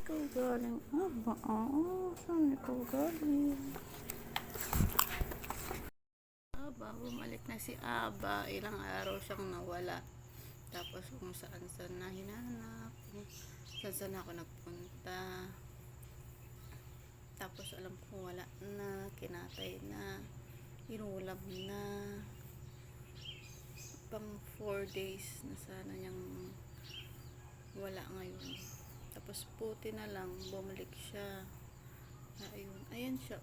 ikaw galing? Aba, saan ikaw galing? Aba, bumalik na si Aba. Ilang araw siyang nawala. Tapos kung saan na hinanap. Saan ako nagpunta. Tapos alam ko wala na. Kinatay na. Inulam na. Pang 4 days na sana niyang wala ngayon. Tapos puti na lang, bumalik siya. Ayun, ayan siya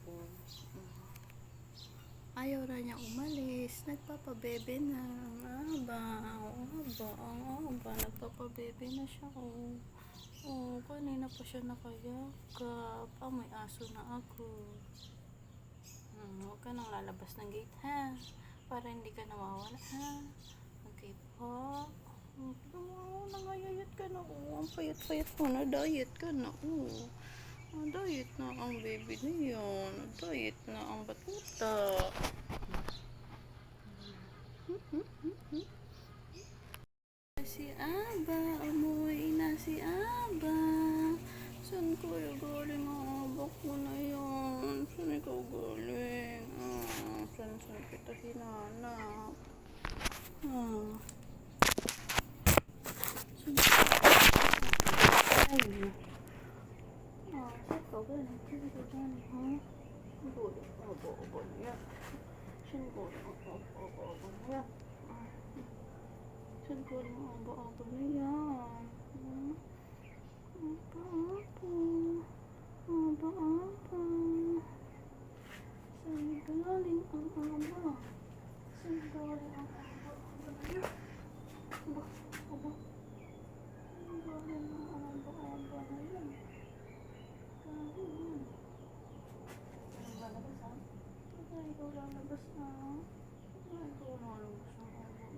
ayaw na niya umalis. Nagpapabebe na. Aba, nagpapabebe na siya kanina pa siya nakayakap. May aso na ako. Huwag ka nang lalabas ng gate ha, para hindi ka nawawala ha. Okay po. Nangayayat ka na ang payat-payat mo na. Diet ka na diet na ang baby na yun. Diet na ang batuta. Si Aba, umuwi na si Aba. Saan ko galing ang abak mo na yun? Saan ikaw galing? Saan kita hinanap? Saan ikaw galing? Saan ikaw galing, ha? Galing ang aba niya. Saan galing ang aba niya? Saan galing ang aba niya? Aba. Saan galing ang aba? Saan galing ang aba niya? Aba. Saan galing ang aba na yun? Lalabas ha? Ikaw lalabas na. Ikaw lalabas na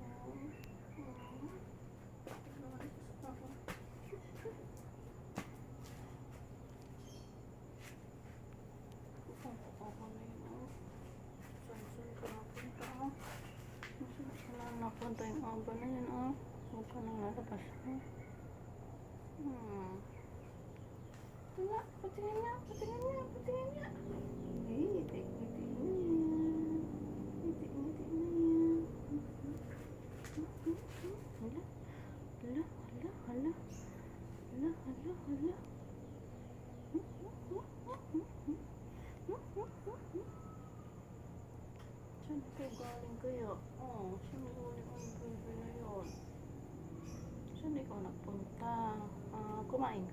napunta yung aba na yun huwag ka nang lalabas patingin niya ngiti na yan hala saan ko galing kaya? Saan galing ang baby na yun? Saan ikaw nagpunta? Kumain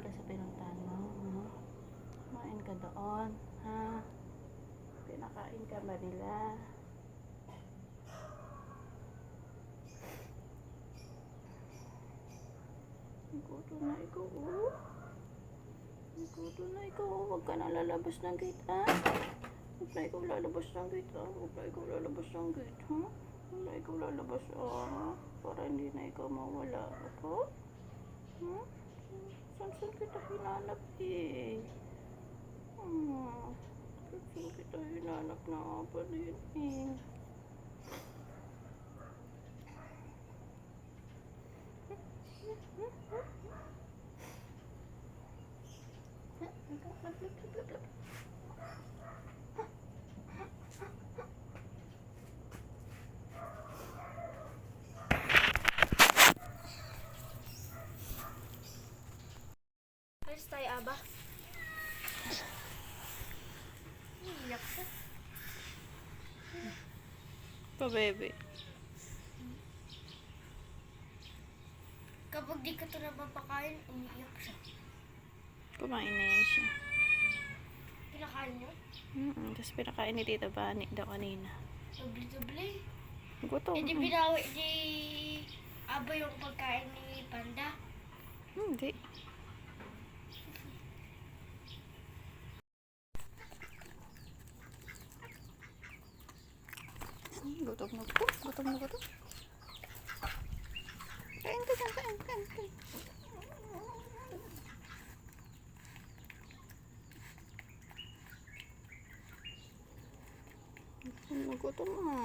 ka sa pinuntahan mo, kumain ka doon, ha? Pinakain ka ba nila? Igutom na ikaw, huwag ka na lalabas ng gate, ha? Huwag na ikaw lalabas ng gate, ha? Huwag na ikaw lalabas, para hindi na ikaw mawala, ako? Saan kita hinanap, saan kita hinanap na aba din, Alis tayo, Aba. Iyak ka. Bebe. Kapag di ka ito napapakain, umiiyak siya. Kumain na yan siya. Pinakain niyo? Tapos pinakain ni Tita Bani daw kanina. Doble-doble. Gutom. Di binawi ni Aba yung pagkain ni Panda. Hindi. Gutom na gutom. Kain. Gutom na.